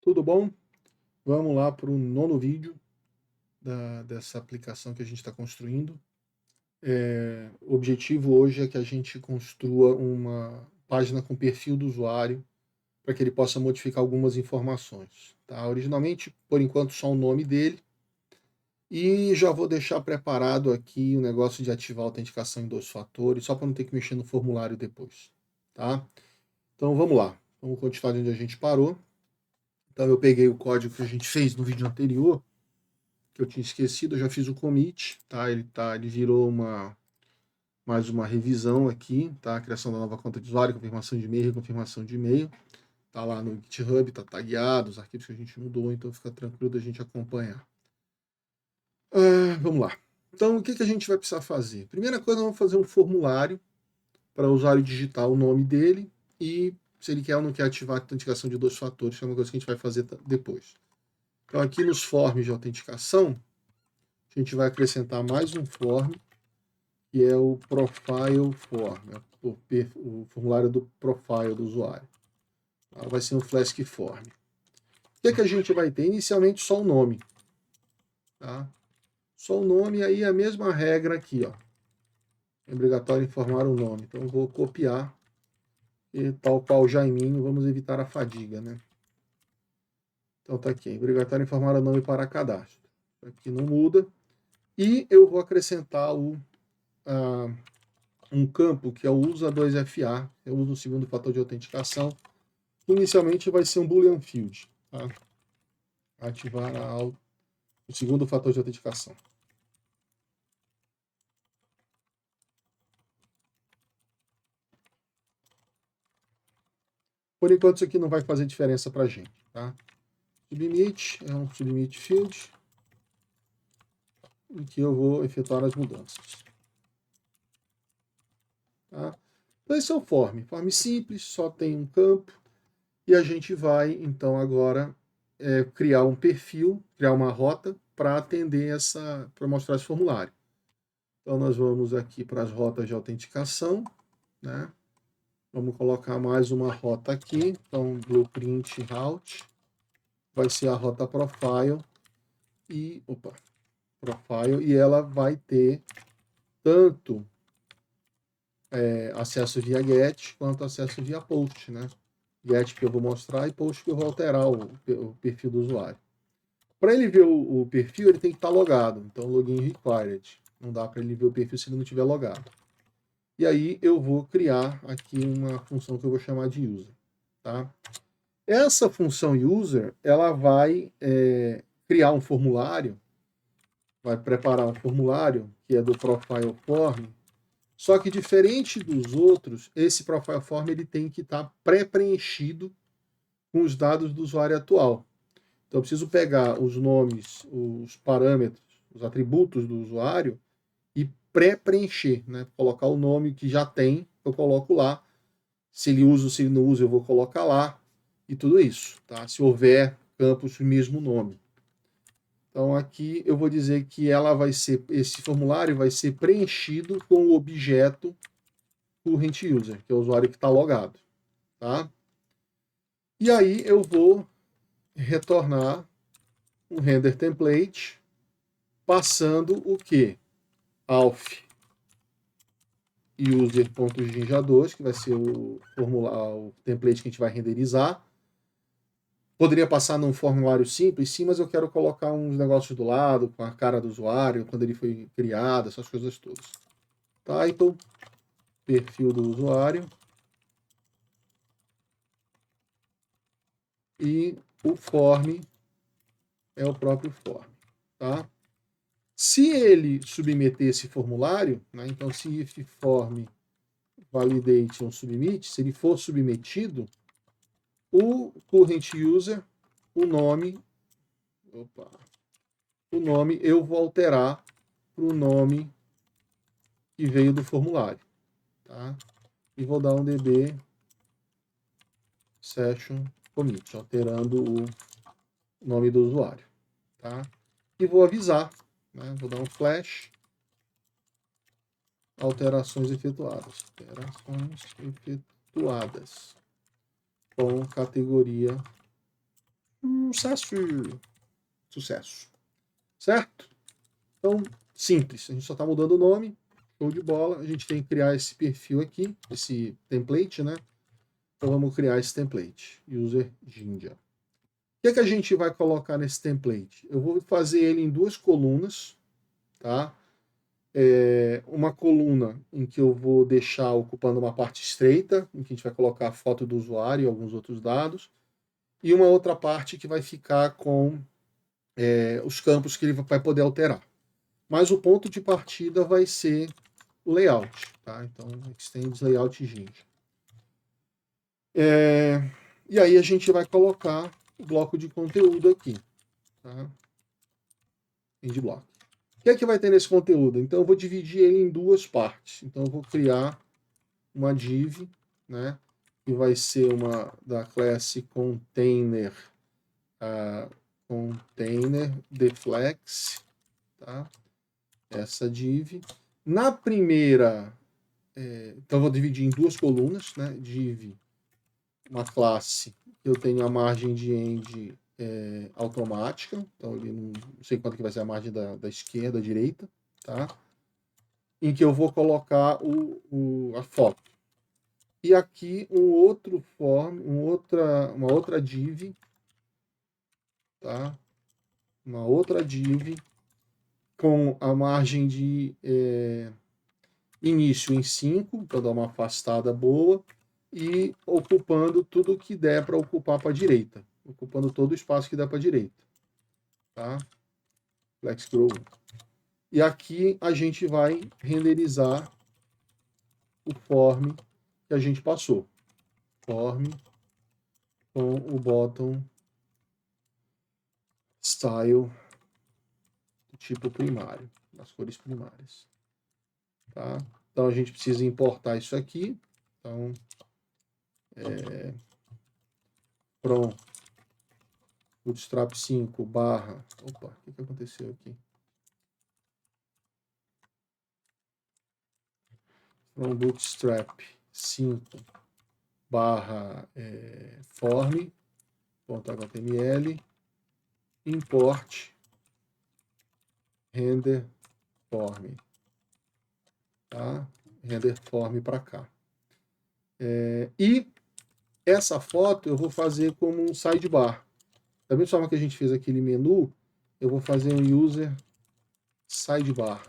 Tudo bom? Vamos lá para o nono vídeo dessa aplicação que a gente está construindo. O objetivo hoje é que a gente construa uma página com perfil do usuário para que ele possa modificar algumas informações. Tá? Originalmente, por enquanto, só o nome dele. E já vou deixar preparado aqui o negócio de ativar a autenticação em 2 fatores, só para não ter que mexer no formulário depois. Tá? Então vamos lá. Vamos continuar de onde a gente parou. Então eu peguei o código que a gente fez no vídeo anterior, que eu tinha esquecido, eu já fiz o commit, tá? Ele virou mais uma revisão aqui, tá? Criação da nova conta de usuário, confirmação de e-mail, confirmação de e-mail. Tá lá no GitHub, tá tagueado, os arquivos que a gente mudou, então fica tranquilo da gente acompanhar. Vamos lá. Então, o que a gente vai precisar fazer? Primeira coisa, vamos fazer um formulário para o usuário digitar o nome dele e se ele quer ou não quer ativar a autenticação de 2 fatores, que é uma coisa que a gente vai fazer depois. Então, aqui nos forms de autenticação, a gente vai acrescentar mais um form, que é o Profile Form, o formulário do profile do usuário. Vai ser um Flask Form. O que a gente vai ter? Inicialmente só o nome. Tá? Só o nome, aí a mesma regra aqui. Ó. É obrigatório informar o nome. Então eu vou copiar, e tal qual o Jaiminho, vamos evitar a fadiga. Né? Então tá aqui, é obrigatório informar o nome para cadastro. Aqui não muda. E eu vou acrescentar um campo que é o usa2FA, eu uso o segundo fator de autenticação. Inicialmente vai ser um Boolean Field. Tá? Ativar o segundo fator de autenticação. Por enquanto isso aqui não vai fazer diferença para a gente. Tá? Submit é um submit field em que eu vou efetuar as mudanças. Tá? Então esse é o form. Form simples, só tem um campo. E a gente vai, então, agora criar um perfil, criar uma rota para atender para mostrar esse formulário. Então nós vamos aqui para as rotas de autenticação, né? Vamos colocar mais uma rota aqui, então blueprint route, vai ser a rota profile e ela vai ter tanto acesso via get quanto acesso via post, né? Get que eu vou mostrar e post que eu vou alterar o perfil do usuário. Para ele ver o perfil, ele tem que estar logado, então login required. Não dá para ele ver o perfil se ele não estiver logado. E aí eu vou criar aqui uma função que eu vou chamar de user. Tá? Essa função user, ela vai criar um formulário, vai preparar um formulário, que é do profile form, só que diferente dos outros, esse profile form ele tem que estar pré-preenchido com os dados do usuário atual. Então eu preciso pegar os nomes, os parâmetros, os atributos do usuário e pré-preencher, né? Colocar o nome que já tem, eu coloco lá. Se ele usa ou se ele não usa, eu vou colocar lá. E tudo isso, tá? Se houver campos com o mesmo nome. Então aqui eu vou dizer que esse formulário vai ser preenchido com o objeto current user, que é o usuário que está logado, tá? E aí eu vou retornar um render template passando o que? Alf user.jinja2, que vai ser o formulário, o template que a gente vai renderizar. Poderia passar num formulário simples, sim, mas eu quero colocar uns negócios do lado, com a cara do usuário, quando ele foi criado, essas coisas todas. Title, perfil do usuário. E o form é o próprio form. Tá? Se ele submeter esse formulário, né, então se if form validate on submit, se ele for submetido, o current user, o nome eu vou alterar para o nome que veio do formulário. Tá? E vou dar um db session commit, alterando o nome do usuário. Tá? E vou avisar, né? Vou dar um flash, alterações efetuadas. Com categoria Sucesso! Sucesso. Certo? Então, simples. A gente só está mudando o nome. Show de bola. A gente tem que criar esse perfil aqui, esse template, né? Então vamos criar esse template. User Jinja. O que é que a gente vai colocar nesse template? Eu vou fazer ele em duas colunas, tá? Uma coluna em que eu vou deixar ocupando uma parte estreita, em que a gente vai colocar a foto do usuário e alguns outros dados, e uma outra parte que vai ficar com os campos que ele vai poder alterar. Mas o ponto de partida vai ser o layout, tá? Então, Extends Layout Jinja. E aí a gente vai colocar o bloco de conteúdo aqui, tá? End block. O que é que vai ter nesse conteúdo? Então eu vou dividir ele em duas partes. Então eu vou criar uma div, né? Que vai ser uma da classe container, container deflex, tá? Essa div. Na primeira, então eu vou dividir em duas colunas, né? Div, uma classe que eu tenho a margem de end automática, então ele não sei quanto que vai ser a margem da esquerda, da direita, tá? Em que eu vou colocar a foto. E aqui uma outra div, tá? Uma outra div com a margem de início em 5, para dar uma afastada boa, e ocupando tudo que der para ocupar para a direita, ocupando todo o espaço que der para a direita, tá? Flex Grow. E aqui a gente vai renderizar o form que a gente passou. Form com o bottom style do tipo primário, das cores primárias. Tá? Então a gente precisa importar isso aqui. Então, from bootstrap 5 barra... Opa, o que aconteceu aqui? From bootstrap 5 barra form.html import render form, tá? Render form para cá. E essa foto eu vou fazer como um sidebar. Da mesma forma que a gente fez aquele menu, eu vou fazer um user sidebar,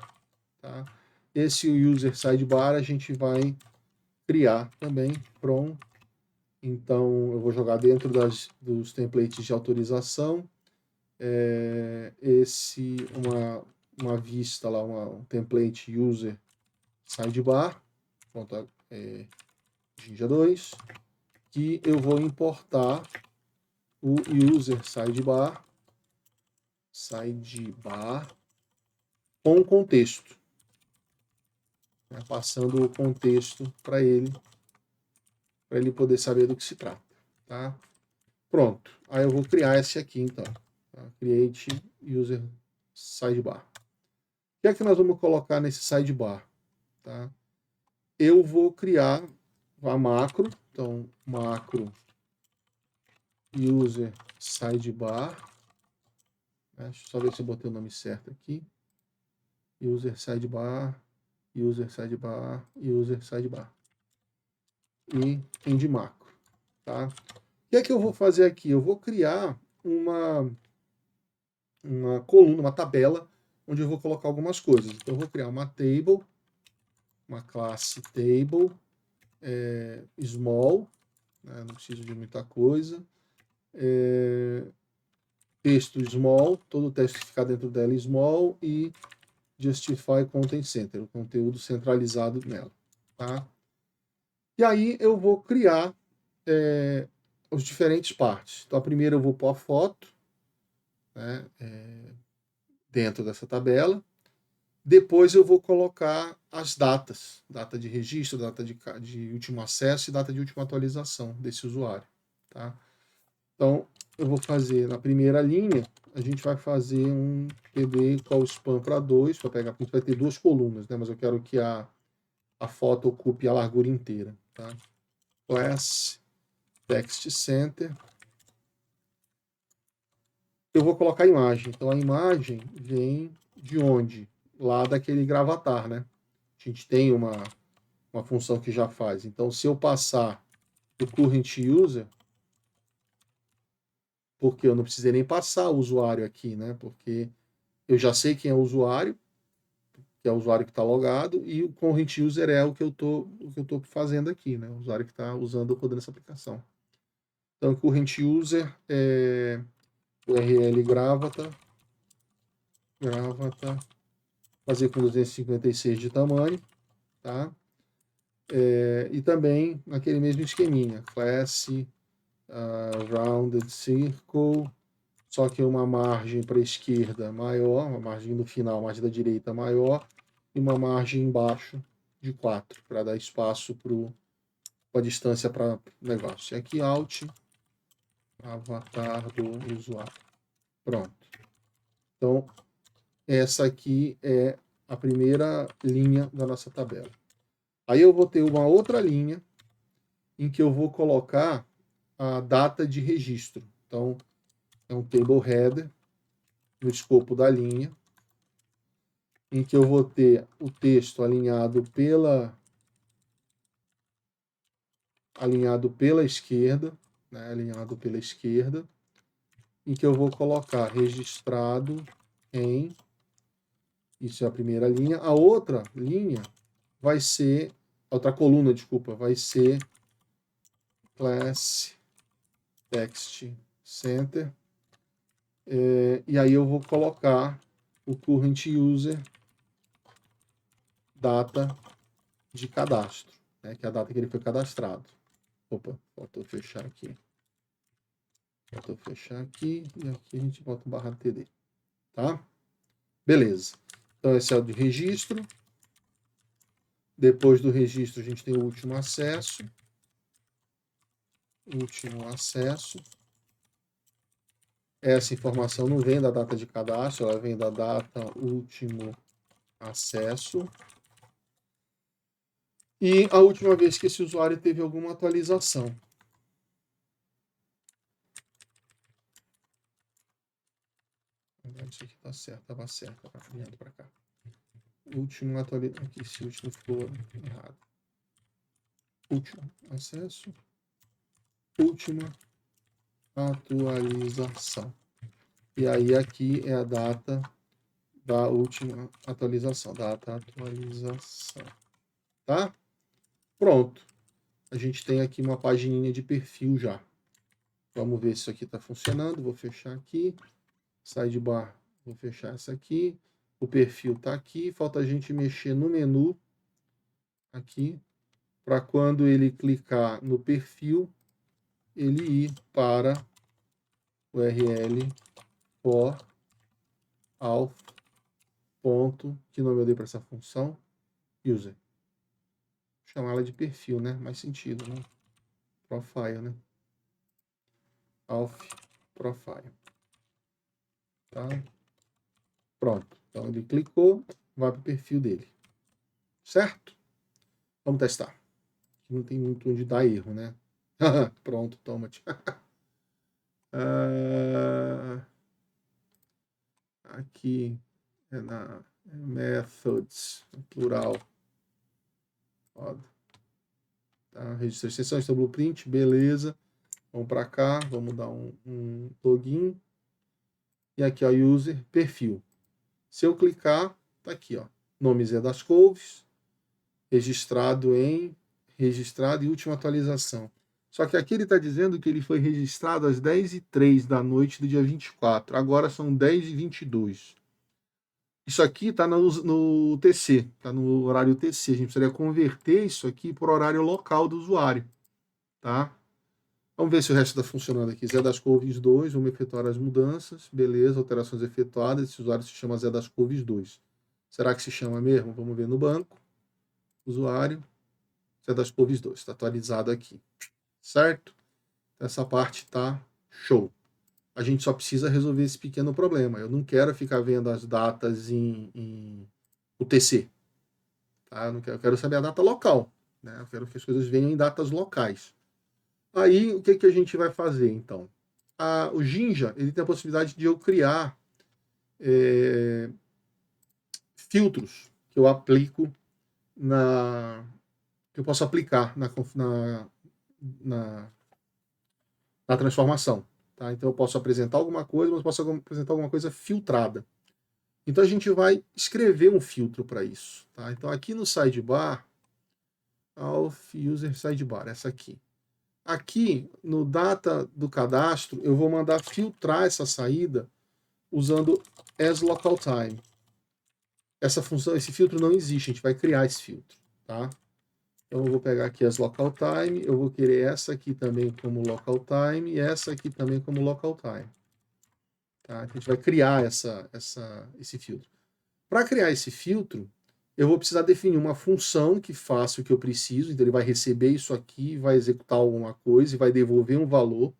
tá? Esse user sidebar a gente vai criar também from. Então eu vou jogar dentro dos templates de autorização uma vista lá, um template user sidebar, Jinja 2, que eu vou importar o user sidebar com contexto, né, passando o contexto para ele poder saber do que se trata, tá? Pronto, aí eu vou criar esse aqui então, tá? Create user sidebar. O que é que nós vamos colocar nesse sidebar? Tá? Eu vou criar a macro, então macro user sidebar, né? Deixa eu só ver se eu botei o nome certo aqui, user sidebar, user sidebar, user sidebar e end macro, tá? O que é que eu vou fazer aqui? Eu vou criar uma coluna, uma tabela, onde eu vou colocar algumas coisas. Então eu vou criar uma table, uma classe table, small, né? Não preciso de muita coisa, texto small, todo o texto que ficar dentro dela small, e justify content center, o conteúdo centralizado nela, tá? E aí eu vou criar as diferentes partes. Então a primeira eu vou pôr a foto, né, dentro dessa tabela. Depois eu vou colocar as datas, data de registro, data de último acesso e data de última atualização desse usuário, tá? Então, eu vou fazer na primeira linha, a gente vai fazer um pd call spam para 2, para pegar, a gente vai ter duas colunas, né? Mas eu quero que a foto ocupe a largura inteira, tá? Class text center eu vou colocar a imagem. Então, a imagem vem de onde? Lá daquele gravatar, né? A gente tem uma função que já faz. Então, se eu passar o current user, porque eu não precisei nem passar o usuário aqui, né? Porque eu já sei quem é o usuário, que é o usuário que está logado, e o current user é o que eu tô fazendo aqui, né? O usuário que está usando ou rodando essa aplicação. Então, o current user é URL gravata, fazer com 256 de tamanho, tá? E também aquele mesmo esqueminha, class rounded circle, só que uma margem para a esquerda maior, uma margem no final, margem da direita maior, e uma margem embaixo de 4, para dar espaço para a distância para o negócio. E aqui alt, avatar do usuário. Pronto. Então, essa aqui é a primeira linha da nossa tabela. Aí eu vou ter uma outra linha em que eu vou colocar a data de registro. Então, é um table header no escopo da linha, em que eu vou ter o texto alinhado pela esquerda, né? Alinhado pela esquerda, em que eu vou colocar registrado em, isso é a primeira linha. A outra linha vai ser, outra coluna, desculpa, vai ser class text center, e aí eu vou colocar o current user data de cadastro, né, que é a data que ele foi cadastrado. Opa, faltou fechar aqui. E aqui a gente bota o barra TD, tá? Beleza. Então esse é o de registro. Depois do registro a gente tem o último acesso. Essa informação não vem da data de cadastro, ela vem da data último acesso. E a última vez que esse usuário teve alguma atualização. Isso aqui tá certo, estava certo, estava caminhando para cá. Último atualização. Aqui, se o último ficou errado. Último acesso. Última atualização. E aí aqui é a data da última atualização. Data atualização. Tá? Pronto. A gente tem aqui uma pagininha de perfil já. Vamos ver se isso aqui está funcionando. Vou fechar aqui. Sidebar. Vou fechar essa aqui. O perfil está aqui. Falta a gente mexer no menu aqui, para quando ele clicar no perfil, ele ir para o URL for auth. Ponto, que nome eu dei para essa função? User. Vou chamar ela de perfil, né? Mais sentido, né? Profile, né? Auth profile. Tá? Pronto. Então ele clicou, vai para o perfil dele. Certo? Vamos testar. Não tem muito onde dar erro, né? Pronto, toma-te. Aqui é na methods, plural. Tá? Registro de sessões, então blueprint, beleza. Vamos para cá, vamos dar um login. E aqui, ó, user, perfil. Se eu clicar, tá aqui, ó. Nome Zé das Couves, registrado e última atualização. Só que aqui ele está dizendo que ele foi registrado às 10h03 da noite do dia 24. Agora são 10h22. Isso aqui está no TC, está no horário TC. A gente precisaria converter isso aqui para o horário local do usuário. Tá? Vamos ver se o resto está funcionando aqui. Zé das Couves 2, vamos efetuar as mudanças. Beleza, alterações efetuadas. Esse usuário se chama Zé das Couves 2. Será que se chama mesmo? Vamos ver no banco. Usuário, Zé das Couves 2. Está atualizado aqui. Certo? Essa parte está show. A gente só precisa resolver esse pequeno problema. Eu não quero ficar vendo as datas em UTC. Tá? Eu quero saber a data local. Né? Eu quero que as coisas venham em datas locais. Aí, o que a gente vai fazer, então? o Jinja ele tem a possibilidade de eu criar filtros que eu aplico que eu posso aplicar na transformação. Tá? Então eu posso apresentar alguma coisa, mas posso apresentar alguma coisa filtrada. Então a gente vai escrever um filtro para isso. Tá? Então aqui no sidebar, Auth User Sidebar, essa aqui. Aqui no data do cadastro, eu vou mandar filtrar essa saída usando asLocalTime. Essa função, esse filtro não existe, a gente vai criar esse filtro. Tá? Então eu vou pegar aqui as local time, eu vou querer essa aqui também como local time e essa aqui também como local time. Tá? Então a gente vai criar esse filtro. Para criar esse filtro, eu vou precisar definir uma função que faça o que eu preciso, então ele vai receber isso aqui, vai executar alguma coisa e vai devolver um valor.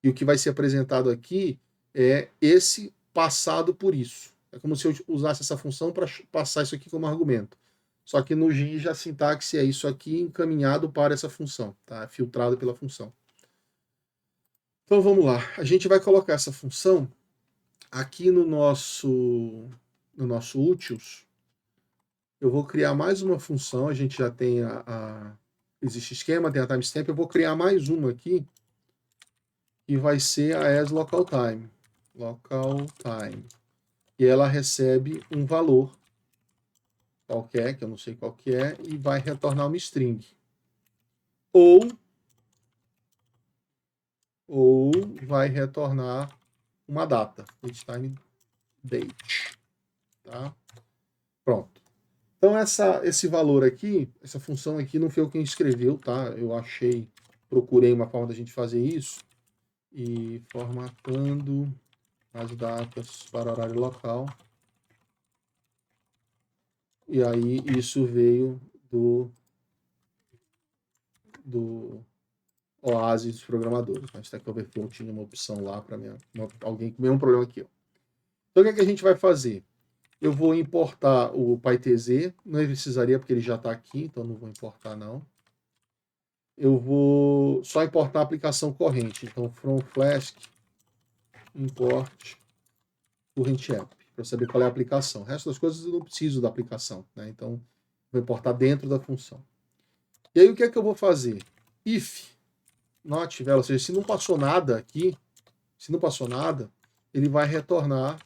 E o que vai ser apresentado aqui é esse passado por isso. É como se eu usasse essa função para passar isso aqui como argumento. Só que no Jinja a sintaxe é isso aqui encaminhado para essa função, tá? Filtrado pela função. Então vamos lá. A gente vai colocar essa função aqui no nosso utils. Eu vou criar mais uma função. A gente já tem existe esquema, tem a timestamp. Eu vou criar mais uma aqui que vai ser a asLocalTime. LocalTime. E ela recebe um valor qualquer, que eu não sei qual que é, e vai retornar uma string. Ou vai retornar uma data, time date. Tá? Pronto. Então esse valor aqui, essa função aqui não foi eu quem escreveu, tá? Eu procurei uma forma da gente fazer isso e formatando as datas para horário local. E aí isso veio do Oasis dos programadores. Mas Stack Overflow tinha uma opção lá para alguém com o mesmo problema aqui. Ó. Então o que, é que a gente vai fazer? Eu vou importar o PyTZ, não precisaria porque ele já está aqui, então não vou importar não. Eu vou só importar a aplicação corrente, então from Flask import current app, para saber qual é a aplicação. O resto das coisas eu não preciso da aplicação, né? Então vou importar dentro da função. E aí o que é que eu vou fazer? If not value, ou seja, se não passou nada aqui, se não passou nada, ele vai retornar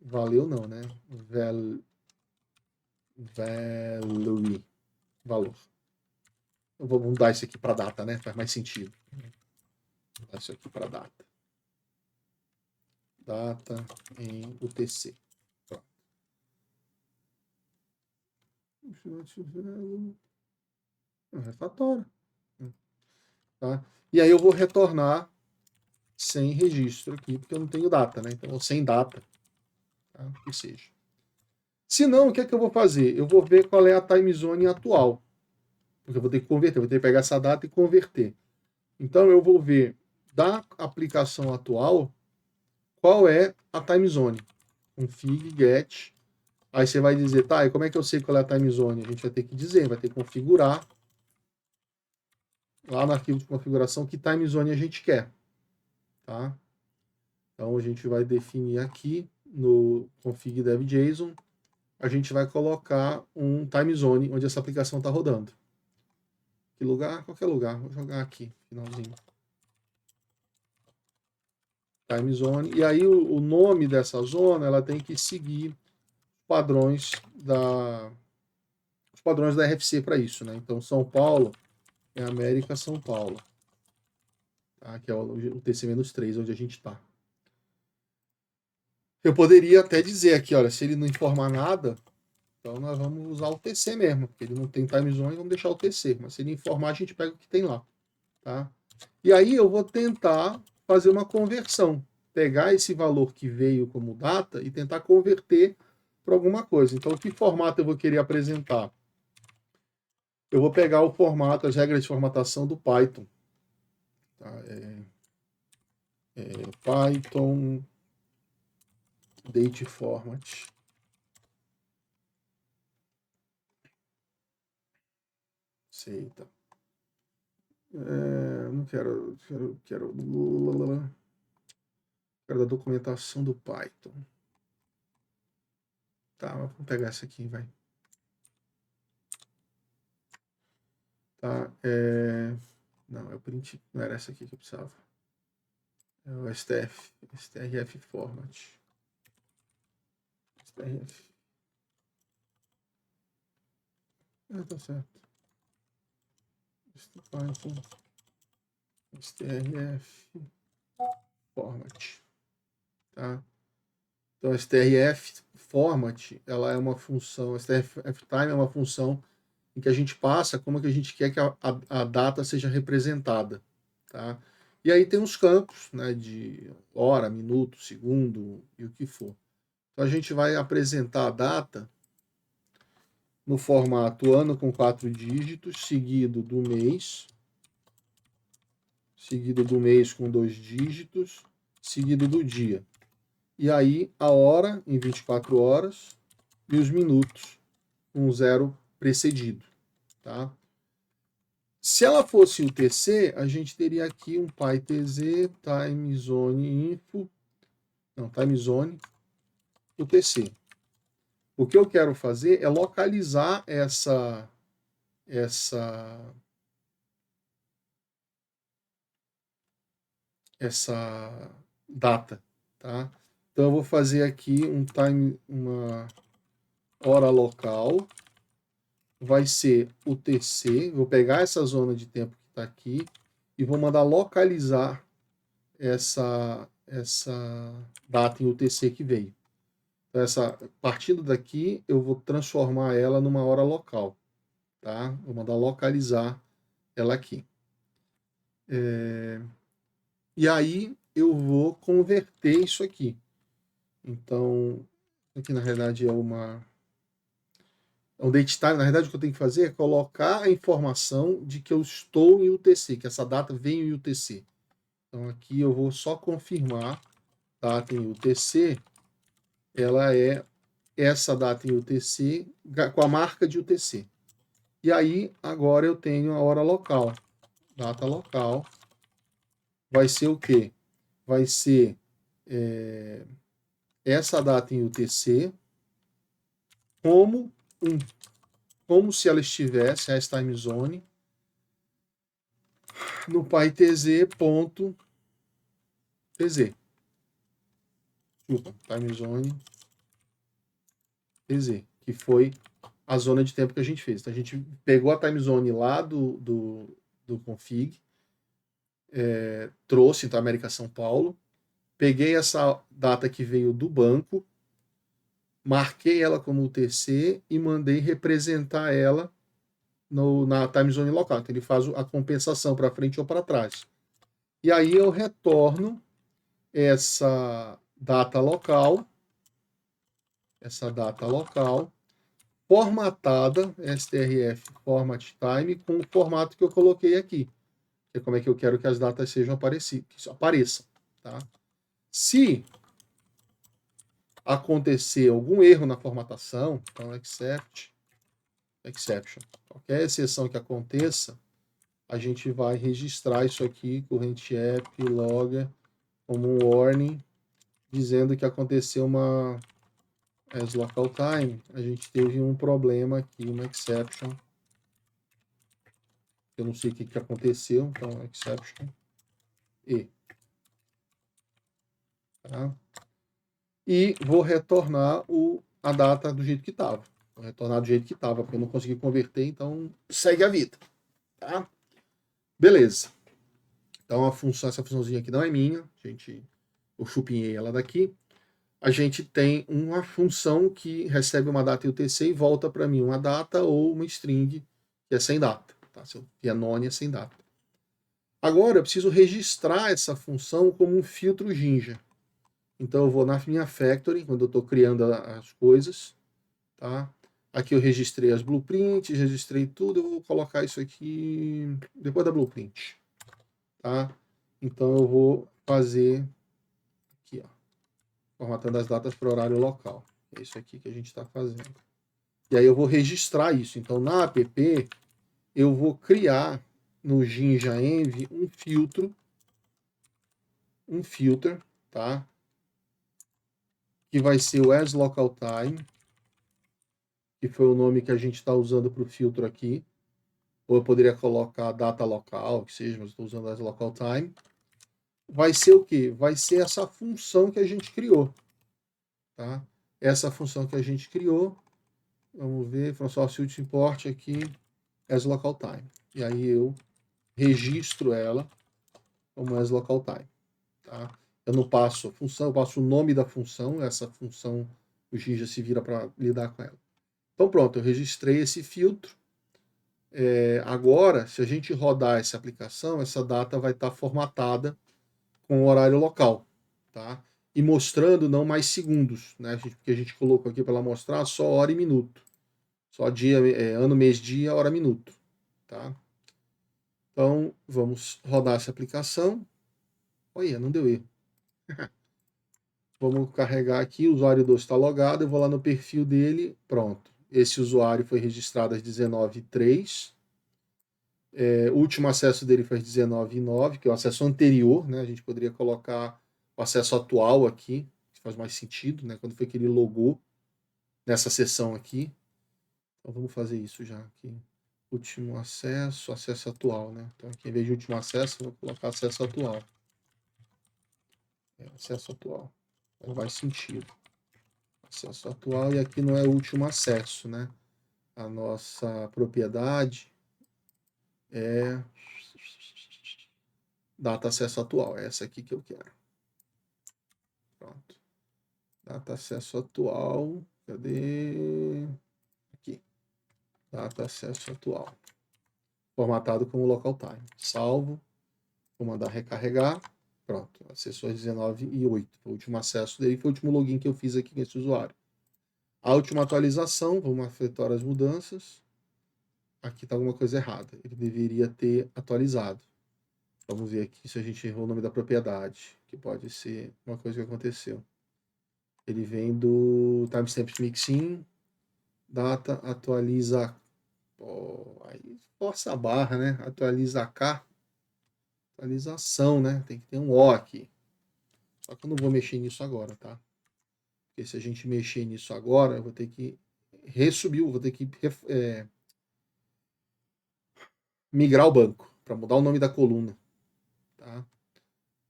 valeu não, né? Value, valor. Eu vou mudar isso aqui para data, né? Faz mais sentido. Vou mudar isso aqui para data. Data em UTC. Pronto. Refratório. Tá? E aí eu vou retornar sem registro aqui, porque eu não tenho data, né? Então, sem data. Tá? Que seja. Se não, o que é que eu vou fazer? Eu vou ver qual é a time zone atual. Porque eu vou ter que converter, eu vou ter que pegar essa data e converter. Então eu vou ver da aplicação atual qual é a time zone. Config get. Aí você vai dizer, tá, e como é que eu sei qual é a time zone? A gente vai ter que dizer, vai ter que configurar lá no arquivo de configuração que time zone a gente quer. Tá? Então a gente vai definir aqui no config dev.json, a gente vai colocar um time zone onde essa aplicação está rodando. Que lugar? Qualquer lugar. Vou jogar aqui, finalzinho. Time zone. E aí o nome dessa zona ela tem que seguir padrões os padrões da RFC para isso, né? Então São Paulo é América São Paulo, tá? Que é o TC-3 onde a gente está. Eu poderia até dizer aqui, olha, se ele não informar nada, então nós vamos usar o TC mesmo, porque ele não tem time zone, vamos deixar o TC. Mas se ele informar, a gente pega o que tem lá, tá? E aí eu vou tentar fazer uma conversão, pegar esse valor que veio como data e tentar converter para alguma coisa. Então, que formato eu vou querer apresentar? Eu vou pegar o formato, as regras de formatação do Python. Tá? Python date format. Aceita. Não quero. Quero da documentação do Python. Tá, vamos pegar essa aqui, vai. Tá, não, é o print, não era essa aqui que eu precisava. É o strf format. strf. Tá certo. Python strf format. Tá? Então, strf format, ela é uma função, strf time é uma função em que a gente passa como é que a gente quer que a data seja representada, tá? E aí tem os campos, né, de hora, minuto, segundo e o que for. Então a gente vai apresentar a data no formato ano com 4 dígitos, seguido do mês com 2 dígitos, seguido do dia. E aí a hora em 24 horas e os minutos com 0 precedido, tá? Se ela fosse o TC, a gente teria aqui um pytz timezone info, não, timezone UTC. O que eu quero fazer é localizar essa data, tá? Então eu vou fazer aqui uma hora local, vai ser o TC, vou pegar essa zona de tempo que está aqui e vou mandar localizar essa data em UTC que veio. Então, partindo daqui, eu vou transformar ela numa hora local, tá? Vou mandar localizar ela aqui. E aí eu vou converter isso aqui. Então, aqui na realidade é um date time. Na verdade, o que eu tenho que fazer é colocar a informação de que eu estou em UTC, que essa data vem em UTC. Então, aqui eu vou só confirmar data em UTC. Ela é essa data em UTC com a marca de UTC. E aí, agora eu tenho a hora local. Data local vai ser o quê? Vai ser essa data em UTC como se ela estivesse, essa time zone, no pytz.tz. Desculpa, time zone tz, que foi a zona de tempo que a gente fez. Então, a gente pegou a time zone lá do config, trouxe então a América São Paulo, peguei essa data que veio do banco, marquei ela como UTC e mandei representar ela na time zone local. Então ele faz a compensação para frente ou para trás. E aí eu retorno essa data local, formatada, strf format time, com o formato que eu coloquei aqui, que é como é que eu quero que as datas sejam apareçam, tá? Se acontecer algum erro na formatação, então exception, qualquer exceção que aconteça, a gente vai registrar isso aqui, corrente app logger, como um warning, dizendo que aconteceu as local time, a gente teve um problema aqui, uma exception. Eu não sei o que aconteceu, então exception e. Tá? E vou retornar a data do jeito que estava. Vou retornar do jeito que estava, porque eu não consegui converter, então segue a vida. Tá? Beleza. Então essa funçãozinha aqui não é minha, eu chupinhei ela daqui. A gente tem uma função que recebe uma data UTC e volta para mim uma data ou uma string que é sem data. Tá? Se eu vier none é sem data. Agora eu preciso registrar essa função como um filtro Jinja. Então eu vou na minha factory, quando eu estou criando as coisas, tá? Aqui eu registrei as blueprints, registrei tudo, eu vou colocar isso aqui depois da blueprint, tá? Então eu vou fazer aqui, ó, formatando as datas para horário local. É isso aqui que a gente está fazendo. E aí eu vou registrar isso. Então na app eu vou criar no Jinja Env um filtro, tá? que vai ser o asLocalTime, que foi o nome que a gente está usando para o filtro aqui. Ou eu poderia colocar data local, que seja, mas estou usando asLocalTime. Vai ser o quê? Vai ser essa função que a gente criou. Tá? Essa função que a gente criou, vamos ver, François Suite import aqui, asLocalTime. E aí eu registro ela como asLocalTime. Tá? Eu não passo a função, eu passo o nome da função, essa função o Giga se vira para lidar com ela. Então pronto, eu registrei esse filtro. Agora, se a gente rodar essa aplicação, essa data vai estar formatada com o horário local. Tá? E mostrando não mais segundos, né? Porque a gente colocou aqui para ela mostrar só hora e minuto. Só dia, ano, mês, dia, hora, minuto. Tá? Então, vamos rodar essa aplicação. Olha, não deu erro. Vamos carregar aqui, o usuário 2 está logado, eu vou lá no perfil dele, pronto. Esse usuário foi registrado às 19h03. O último acesso dele foi às 19h09, que é o acesso anterior, né? A gente poderia colocar o acesso atual aqui, que faz mais sentido, né? Quando foi que ele logou nessa sessão aqui. Então vamos fazer isso já aqui. Último acesso, acesso atual, né? Então aqui, em vez de último acesso, eu vou colocar acesso atual. Acesso atual. Não faz sentido. Acesso atual, e aqui não é o último acesso, né? A nossa propriedade é data acesso atual. É essa aqui que eu quero. Pronto. Data acesso atual. Cadê? Aqui. Data acesso atual. Formatado como local time. Salvo. Vou mandar recarregar. Pronto. Acessou às 19h08. O último acesso dele foi o último login que eu fiz aqui com esse usuário. A última atualização. Vamos efetuar as mudanças. Aqui está alguma coisa errada. Ele deveria ter atualizado. Vamos ver aqui se a gente errou o nome da propriedade, que pode ser uma coisa que aconteceu. Ele vem do timestamp mixin, data, atualiza. Aí força a barra, né? Atualiza K. Atualização, né? Tem que ter um O aqui. Só que eu não vou mexer nisso agora, tá? Porque se a gente mexer nisso agora, eu vou ter que resubir, vou ter que migrar o banco para mudar o nome da coluna, tá?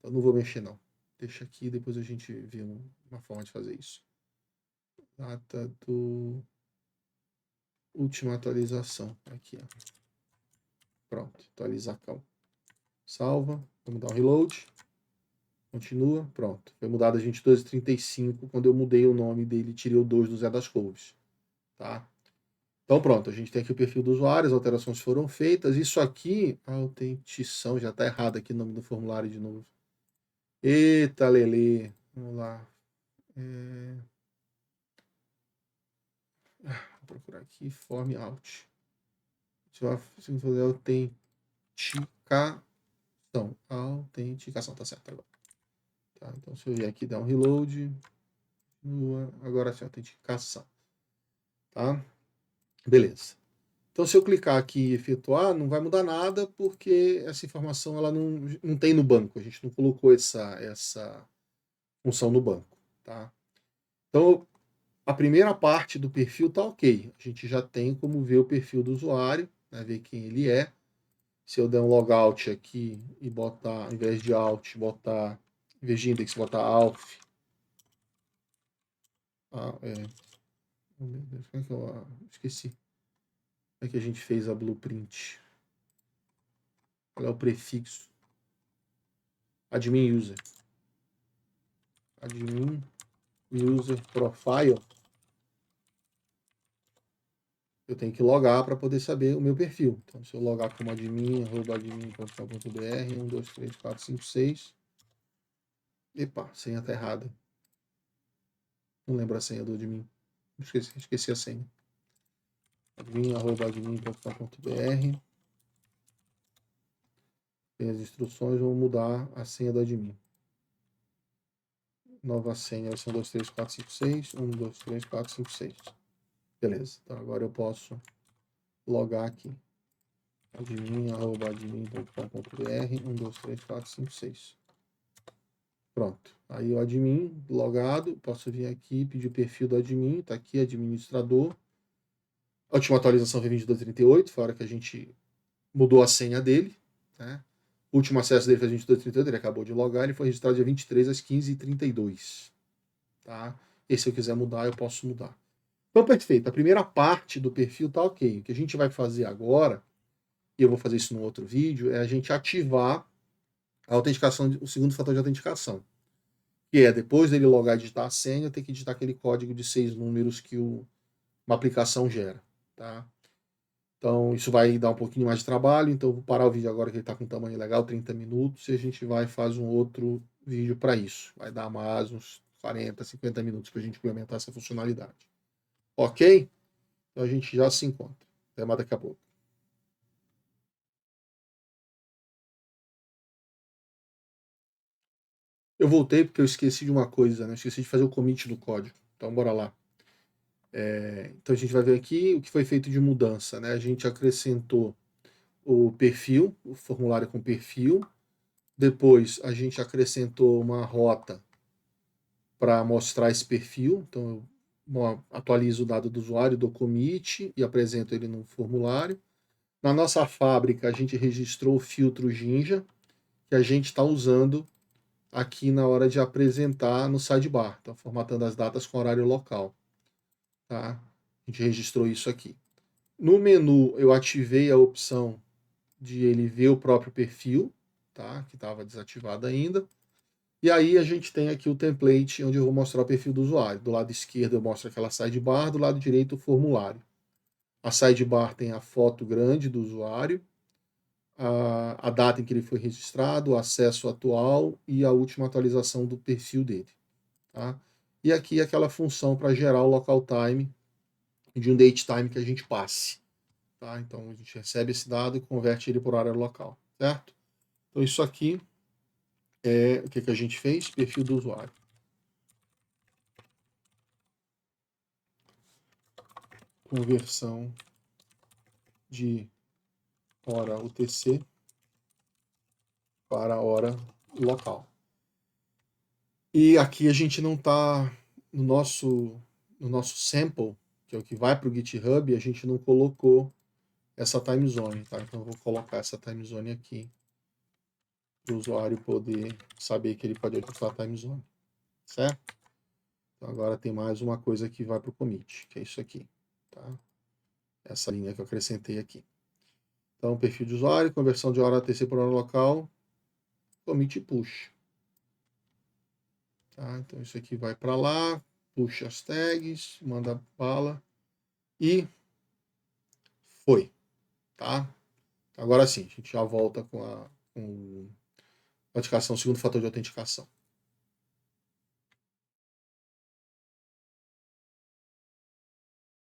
Eu não vou mexer não. Deixa aqui, depois a gente vê uma forma de fazer isso. Data do última atualização. Aqui, ó. Pronto, atualizar calma. Salva, vamos dar um reload. Continua, pronto. Foi mudado a 22h35 quando eu mudei o nome dele, tirei o 2 do Zé das Couves. Tá? Então pronto, a gente tem aqui o perfil do usuário, as alterações foram feitas. Isso aqui, a autenticação, já está errado aqui o nome do formulário de novo. Eita, Lelê. Vamos lá. Vou procurar aqui, form out. Se fazer autenticação, tá certo agora. Tá, então se eu vier aqui dar um reload, agora sim, autenticação. Tá? Beleza. Então se eu clicar aqui e efetuar, não vai mudar nada, porque essa informação ela não tem no banco, a gente não colocou essa função no banco. Tá? Então a primeira parte do perfil tá ok. A gente já tem como ver o perfil do usuário, né, ver quem ele é. Se eu der um logout aqui e botar, ao invés de alt, botar, em vez de index, botar alf. Oh, meu Deus, como é que eu esqueci? Como é que a gente fez a blueprint? Qual é o prefixo? Admin user. Admin user profile. Eu tenho que logar para poder saber o meu perfil. Então, se eu logar como admin.com.br, 1, 2, 3, 4, 5, 6. Epa, senha está errada. Não lembro a senha do admin. Esqueci a senha. admin.com.br. Tem as instruções, vou mudar a senha do admin. Nova senha vai ser 1, 2, 3, 4, 5, 6. 1, 2, 3, 4, 5, 6. Beleza, então agora eu posso logar aqui. admin.com.br 1, 2, 3, 4, 5, 6. Pronto. Aí o admin logado, posso vir aqui, pedir o perfil do admin, está aqui, administrador. A última atualização foi 22.38, foi a hora que a gente mudou a senha dele, né? O último acesso dele foi 22.38, ele acabou de logar, ele foi registrado dia 23 às 15h32, tá? E se eu quiser mudar, eu posso mudar. Então, perfeito. A primeira parte do perfil tá ok. O que a gente vai fazer agora, e eu vou fazer isso no outro vídeo, é a gente ativar a autenticação, o segundo fator de autenticação. Que é, depois dele logar e digitar a senha, tem que digitar aquele código de 6 números que uma aplicação gera, tá? Então, isso vai dar um pouquinho mais de trabalho, então eu vou parar o vídeo agora que ele está com um tamanho legal, 30 minutos, e a gente vai fazer um outro vídeo para isso. Vai dar mais uns 40, 50 minutos para a gente implementar essa funcionalidade. Ok? Então a gente já se encontra. Até mais daqui a pouco. Eu voltei porque eu esqueci de uma coisa, né? Eu esqueci de fazer o commit do código. Então, bora lá. Então, a gente vai ver aqui o que foi feito de mudança, né? A gente acrescentou o perfil, o formulário com perfil. Depois, a gente acrescentou uma rota para mostrar esse perfil. Então, eu atualizo o dado do usuário, dou commit e apresento ele no formulário. Na nossa fábrica, a gente registrou o filtro Jinja, que a gente está usando aqui na hora de apresentar no sidebar. Então, formatando as datas com horário local. Tá? A gente registrou isso aqui. No menu, eu ativei a opção de ele ver o próprio perfil, tá? Que estava desativado ainda. E aí a gente tem aqui o template onde eu vou mostrar o perfil do usuário. Do lado esquerdo eu mostro aquela sidebar, do lado direito o formulário. A sidebar tem a foto grande do usuário, a data em que ele foi registrado, o acesso atual e a última atualização do perfil dele. Tá? E aqui aquela função para gerar o local time de um date time que a gente passe. Tá? Então a gente recebe esse dado e converte ele para o horário local. Certo? Então isso aqui é o que a gente fez, perfil do usuário. Conversão de hora UTC para hora local. E aqui a gente não está no nosso sample, que é o que vai para o GitHub, a gente não colocou essa time zone, tá? Então eu vou colocar essa time zone aqui para o usuário poder saber que ele pode ajustar a time zone, certo? Então agora tem mais uma coisa que vai para o commit, que é isso aqui, tá? Essa linha que eu acrescentei aqui. Então, perfil de usuário, conversão de hora UTC por hora local, commit e push. Tá? Então isso aqui vai para lá, puxa as tags, manda bala e foi. Tá? Agora sim, a gente já volta com a autenticação, o segundo fator de autenticação.